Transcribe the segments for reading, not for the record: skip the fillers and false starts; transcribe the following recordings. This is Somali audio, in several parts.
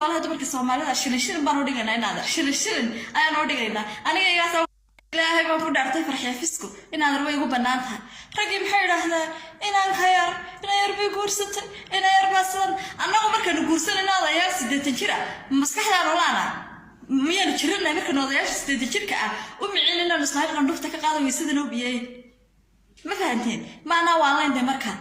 والله دمرك الصومالي شيلين بانو دغنا إنادر شيلين أنا نودغنا أنا يا إلهي ما كنت أعرف فرحي فيسكو إن أنا روي بناتها رجيم حيرة هذا إن أنا خيار إن يربي قرصة إن يربي أصلا أنا عمرك نقرصة إن هذا ياسد تجرا مسكحة رولانا مين تشرنا عمرك إن هذا ياسد تجرا ومعين إنه نصنع قندوفتك قاعد ويسدنوا بيه ما فهمتين ما أنا والله إنت مركان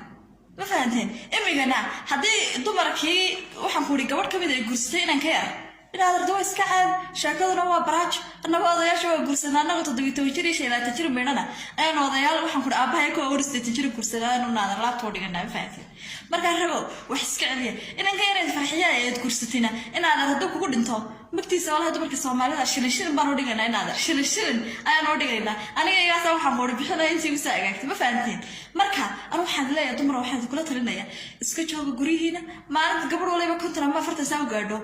ما فهمتين إمي جنا هذي دمركي وحنقولي قبل كم إذا قرصتين أنا خيار إن هذا دواء سكعان شاكلنا وبراج أنا وضياش وقرصنا أنا وتضيق توجري شيء لا تجرب بيننا أنا وضيال وحنقول أباها يكو أورست تجرب قرصنا أنا ونادر لا تودينا فاتي مركا ربو وحسك عليه إن غير الفرحية قرصتنا إن هذا هدوك كود انتو مكتيس والله دمرك الصومالي شيلين بانو دغنا إن هذا شيلين أنا نودغنا أنا يا وحنقول بخنا أنتي وساقك ما فهمتين مركا أنا waxaan leeyahay dumar waxaan kula talinaya iska jooga gurihiina maalinta gabadh waliba konton ma farta soo gaadho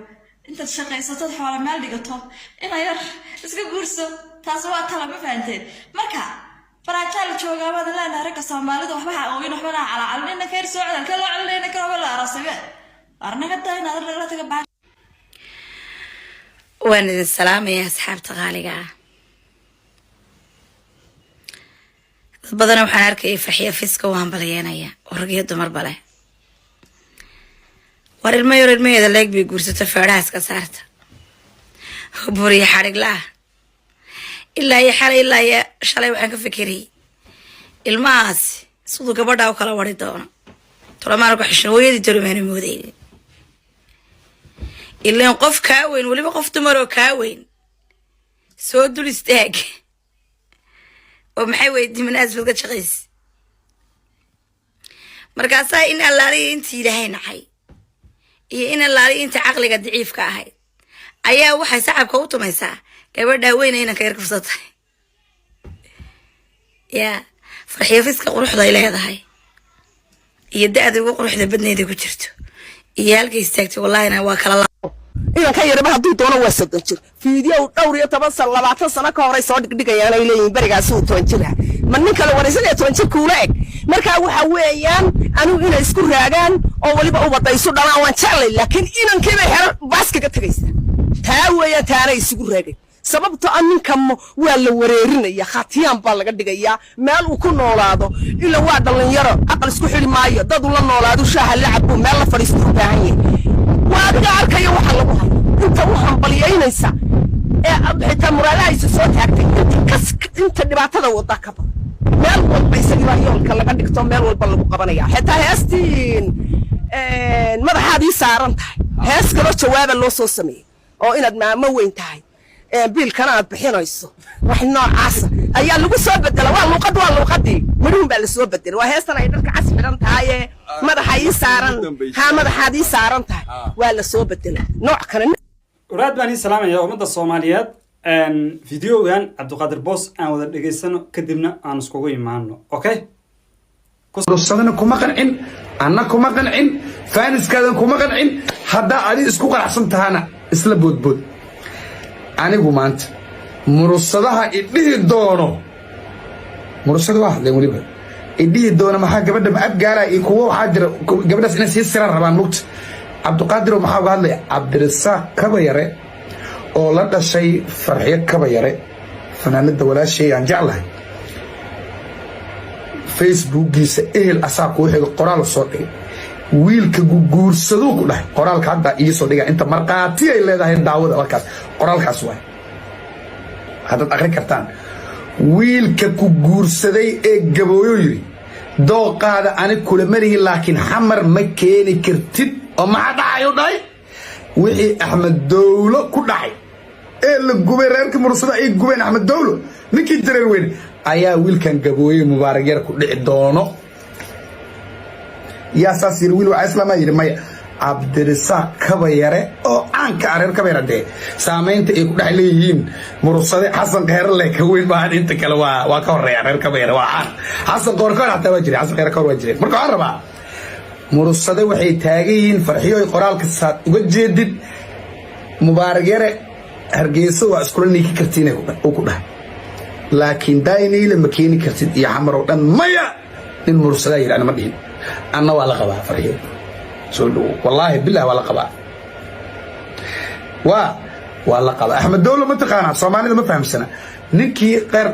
inta shaqaysato xoolo meel dhigato ina yar iska guurso taas waa tala ma fahanteen marka faraajal jooga wada leena rag Soomaalidu waxba oo in waxba ala calina ka soo codal kala calina ka wala arsaga arnaga taayna la taga baa waan idin salaamaya asxaabta qaaliga بدنا وحنا أركي فرحية فيسكو وهم بليانية ورقية دمر بله ور المية هذا ليك بيقول ستفرعس كسرت بوري حرق لا إلا هي حرق إلا هي شلي وحنا فكري الماس صدق بردا وكلا وردونا ترى ما نروح شنوية دي ترى من المودين إلا نقف كاوين ولا بقف تمرو كاوين سودوا الاستاج ومحي ويدي من أسفل قد شغيس مركاسا إن اللاري انتي إلهي نحي إيه إن اللاري انتي عقلي قد ضعيف كاهي أيها وحي سعب كوتو ميسا كيبر داوين هنا كيركب سطحي يا فرحي فيسكا قروح ضا إلهي ضحي يدعي ذي وقروح ذا بدني ذي كجرتو إيه هالكي استاكتو والله أنا واكل الله إذا كان يربح دوتونا وسط فيديو دوري تبصر لبعض سنة كوري صادق دقيقة يعني لين برجع سوق توجهها من نكلا ورسالة توجه كولاك مركا وحويان أنا هنا إسكور راجان أو اللي بقوا بطيسوا دلنا وانشالي لكن إن كذا هر باسكة كتريسة تاوية تاري إسكور راجان سبب تأمين كم ولا وريرنا يا خاتيان بالله قد دقيقة مال وكل نولادو إلا واحد اللي يرى أقل إسكور حلي مايا ضد ولا نولادو شاه اللعب ومال فريستو بعيني وهذا عارك يا واحد لبوها أنت واحد بليينيسا حتى مرادايس صوت هكتي أنت اللي بعتذا وضعك مال والبيس اللي رايون كلا قدك توم مال والبلو قبنيا حتى هستين ماذا هذه سارنتها هس كلو جواب اللو سو سمي أو إن ما وين تاي بيل كان بحينيسو وحنا عاص أيا لو سو بدل والله قدي منهم بل سو بدل وهستنا يدرك عاص حرنتها ماذا هي سارن ها ماذا هذه سارنتها ولا سو بدل نوع كان وراد بني سلام يا أمد الصوماليات فيديو كان عبد القادر بوس أنا وذا دقيسنا كدبنا عن سكوي معنا أوكي رصدنا كم قنعين أنا كم قنعين فانس كذا كم قنعين هذا علي سكوك الحسن تهانا إسلا بود أنا قمانت مرصدها إديه الدونو مرصد واحد ليه مريبه إديه الدونو ما حاجة بدأ بأب قالا يكوه حاجر قبل سنة يسرى ربان وقت عبد القادر ومحاو قال لي عبد الرزاق كبيرة oo la dhashay farxiyo kaba yare fanaanada walaashay aan jeclahay facebookiisa ehel asaaq wuxuu qoraal soo dhigay wiilka guursado ku dhahay qoraalka hadda iyo soo dhigay inta marqaati ay leedahay daawada halkaas qoraalkaas waa hadda akhri kartaan wiilka ku guursaday ee gabooyo yiri dooqaada ani kula marihi laakiin xamar ma keeni kartid oo ma dhacayo dhahay wixii Axmed Dawlo ku dhacay ee la gubay reerka mursada ay gubeen Axmed Dawlo ninkii dareer weyn ayaa wiilkan gabooyay mubaarak yar ku dhici doono yaa saasir wiil waa islaama yiri may Abdirsaaq kabayare oo aan ka reer kabayarade saameynta ay ku dhax leeyihiin mursada Xasan Qeyrle ka weyn baa inta kale waa ka horeeya reer kabayare waa Xasan Qoorkoor hataa waa jiray Xasan Qeyrkoor waa jiray marka aan rabaa مرصدة وحي تاجين فرحيو قرال كسات وجدد مبارجرة هرجيسو واسكولني كرتينه وكده لكن دايني لما كيني كرتين يا حمر ودن مايا المرصدة يلا أنا مدين أنا ولا قبا فرحيو سولو والله بالله ولا قبا waa la qaba axmed dowlo ma taqaanaa soomaalida ma fahamsana ninkii qeyr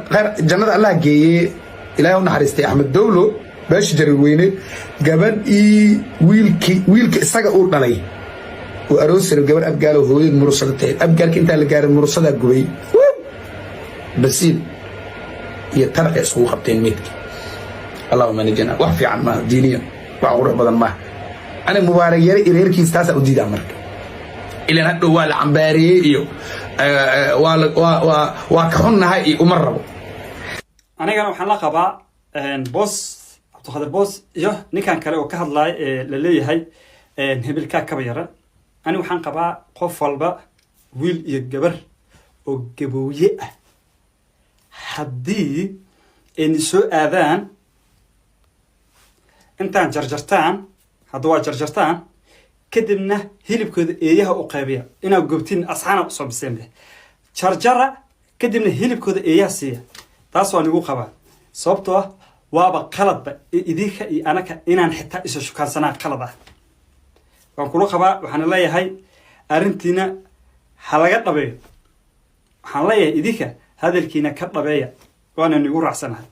jannada allah geeyey ilaahay u naxariistay axmed dowlo beesha jarirweyne gabadhii wiilka isaga uu dhalay oo aroosir gabadh abgaalo hooyad murusada tahay abgaalka intaa la gaaray murusadaa gubay basiin iyo taraqi isugu qabteen meydka allahuma najina wax fiican maaha diiniyan wax qurux badan maaha ana mubaarak yare ireerkiis taasaa u diidaa marka ilan hadhow waa la cambaariyey iyo waa ka xunnahay iyo uma rabo anigana waxaan la qabaa boos cabdiqaadir boos iyo ninkan kale oo ka hadlaya la leeyahay hebelkaa kaba yara ani waxaan qabaa qof walba wiil iyo gabar oo gabooye ah haddii ayna soo aadaan intaan jarjartaan hadda waa jarjartaan kadibna hilibkooda eeyaha u qaybiya inaa gobtiin asxaana usoo biseen jarjara kadibna hilibkooda eeyaha siiya taas waa nigu qabaa sababtoo ah waaba qaladba idinka iyo anaka inaan xitaa isu shukaansanaa qalad ah waan kula qabaa waxaana leeyahay arrintiina ha laga dhabeeyo waxaan leeyahay idinka hadalkiina ka dhabeeya waana nigu raacsanahay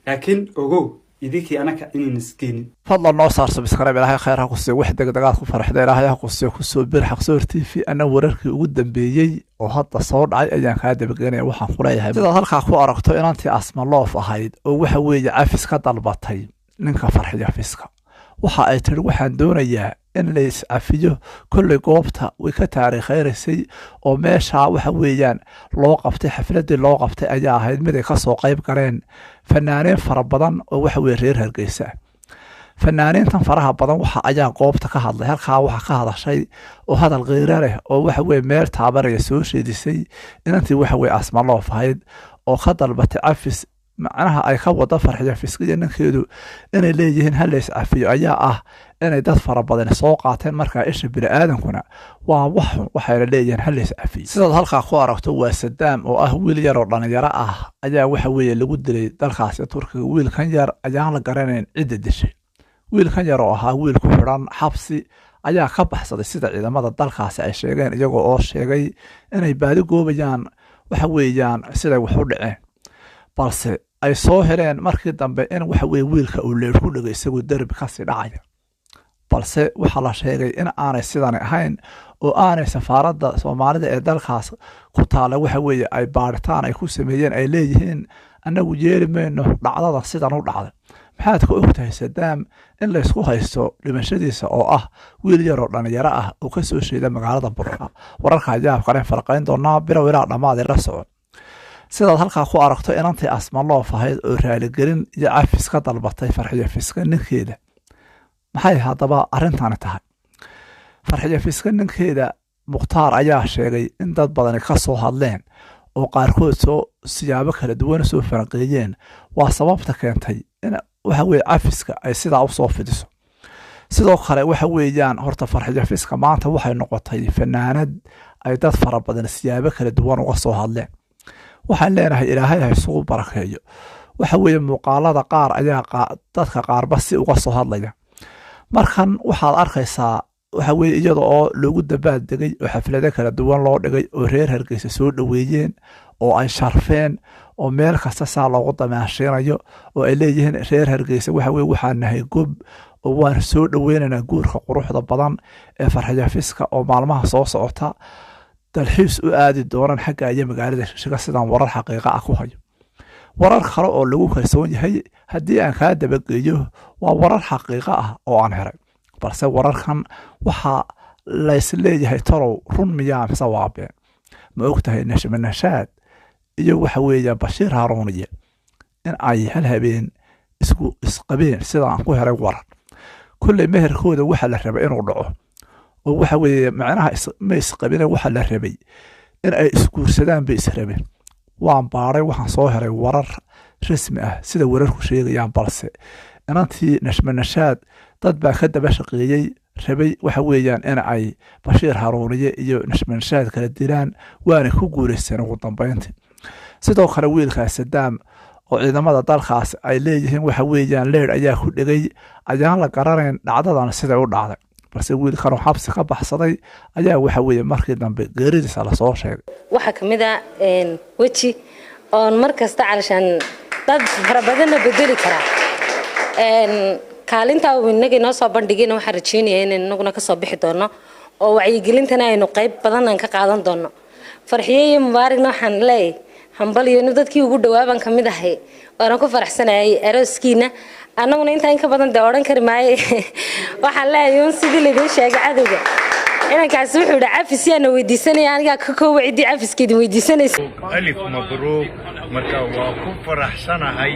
laakiin ogow idinkii anaka inayna isgeenin fadlan noo saar subscribe ilaahay khayr ha ku siiyo wax degdegaad ku farxda ilaahay ha ku siiyo ku soo bir xaqsoor TV ana wararkii ugu dambeeyay oo hadda soo dhacay ayaan ka dabageynaya waxaan ku leeyahay sidaad halkaa ku aragto inantii asma loof ahayd oo waxa weeye cafis ka dalbatay ninka farxiya fiska waxa ay tiri waxaan doonayaa in la iscafiyo kulli goobta way ka taariikhaysay oo meesha waxa weeyaan loo qabtay xafladii loo qabtay ayaa ahayd mid ay ka soo qayb galeen fanaaniin fara badan oo waxa weeye reer Hargeysa fanaaniintan faraha badan waxa ayaa goobta ka hadlay halkaa waxa ka hadashay oo hadal qeyra leh oo waxa weeye meel taabaraya soo sheedisay inantii waxa weeye asma loo fahayd oo ka dalbatay cafis macnaha ay ka wada farxiya fiskiya ninkeedu inay leeyihiin hal is cafiyo ayaa ah inay dad fara badan soo qaateen markaa isha bini'aadankuna waa waxay leeyihiin hal is cafiyo sidaad halkaa ku aragto waa Saddam oo ah wiil yar oo dhalinyaro ah ayaa waxa weeye lagu dilay dalkaasi Turkiga wiilkan yar ayaan la garanayn cidda dishay wiilkan yar oo ahaa wiil ku xiran xabsi ayaa ka baxsaday sida ciidamada dalkaasi ay sheegeen iyagoo oo sheegay inay baadi goobayaan waxa weeyaan sida wax u dhaceen balse ay soo heleen markii dambe in waxa weeye wiilka uu leer ku dhagay isagoo darbi ka sii dhacaya balse waxa la sheegay in aanay sidan ahayn oo aanay safaaradda Soomaalida ee dalkaas ku taala waxa weeye ay baaritaan ay ku sameeyeen ay leeyihiin anagu yeelimayno dhacdada sidan u dhacday maxaad ku ogtahay Saddam in la isku haysto dhimashadiisa oo ah wiil yar oo dhalinyaro ah oo ka soo sheeda magaalada Burco wararka ajaab kale farqayn doona bilow ilaa dhamaad la socod sidaad halkaa ku aragto inantii asma loo fahayd oo raaligelin iyo cafis ka dalbatay farxiya fiska ninkeeda maxay haddaba arrintan tahay farxiya fiska ninkeeda mukhtaar ayaa sheegay in dad badan ka soo hadleen oo qaarkood soo siyaabo kala duwan soo faranqeeyeen waa sababta keentay in waxa weeye cafiska ay sidaa u soo fidiso sidoo kale waxa weeyaan horta farxiya fiska maanta waxay noqotay fanaanad ay dad fara badan siyaabo kala duwan uga soo hadleen waxaan leenahay ilaahay ha isugu barakeeyo waxa weeye muuqaalada qaar ayaa dadka qaarba si uga soo hadlaya markan waxaad arkaysaa waxa weeye iyada oo loogu dabaal degay oo xaflado kala duwan loo dhigay oo reer Hargeysa soo dhaweeyeen oo ay sharfeen oo meel kasta saa loogu damaashinayo oo ay leeyihiin reer Hargeysa waxa weeye waxaan nahay gob oo waan soo dhaweynaynaa guurka quruxda badan ee farxiya fiska oo maalmaha soo socota dalxiis u aadi doonaan xagga ay magaalada Shaqa sidaan warar xaqiiqo ah ku hayo warar kale oo lagu kalsoon yahay haddii aan ka dabageeyo waa warar xaqiiqo ah oo aan helay balse wararkan waxa la isleeyahay talow run miyaa mise waa been ma ogtahay nashaad iyo waxa weeye Bashiir Haruuniye in ay hal habeen isqabeen sida aan ku helay warar kulli meherkooda waxa la rabay inuu dhaco oo waxa weeye macnaha ma isqabeen waxa la rabay in ay isguursadaan bay israbeen waan baaray waxaan soo helay warar rasmi ah sida wararku sheegayaan balse inantii nashaad dad baa ka daba shaqeeyay rabay waxa weeyaan in ay Bashiir Haruuniye iyo nashaad kala dilaan waana ku guuleysteen ugu dambeyntii sidoo kale wiilka Saddam oo ciidamada dalkaas ay leeyihiin waxa weeyaan leer ayaa ku dhigay ayaan la garanayn dhacdadan sida u dhacday balse wiilkan oo xabsi ka baxsaday ayaa waxa weeye markii dambe geeridiisa lasoo sheegay waxa ka mid ah weji oon mar kasta calashaan dad fara badanna bedeli karaa kaalinta uu inaga inoo soo bandhigayna waxaan rajeynayaa in inaguna kasoo bixi doono oo wacyigelintana aynu qayb badan aan ka qaadan doono farxiye iyo mubaarigna waxaan leeyahay hambaliyo inuu dadkii ugu dhawaaban ka mid ahay waana ku faraxsanayay arooskiina annaguna intaan ka badan dee odhan kari maayo waxaan leeyahay un sidii laydin sheegay cadowga inankaasi wuxuu yidhi cafis yaana weydiisanaya anigaa ka koowa ciddii cafiskeedin weydiisanaysa alif mabruuq marka waa ku faraxsanahay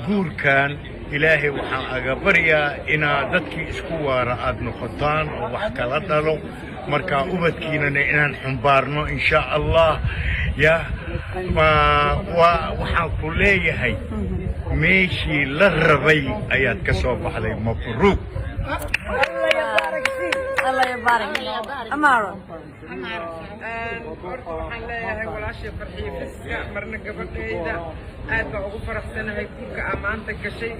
guurkan ilaahay waxaan aga baryaa inaad dadkii isku waara aad noqotaan oo wax kala dhalo marka ubadkiinana inaan xumbaarno insha allah ya waxaan ku leeyahay meeshii la rabay ayaad ka soo baxday mabruuq الله يبارك أمارة waxaan leeyahay walaashii farxiye fiska marna gabadhayda aad baa ugu faraxsanahay guurka amaanta gashay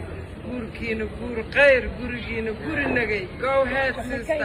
guurkiina guur khayr gurigiina guri nagay go ahead sister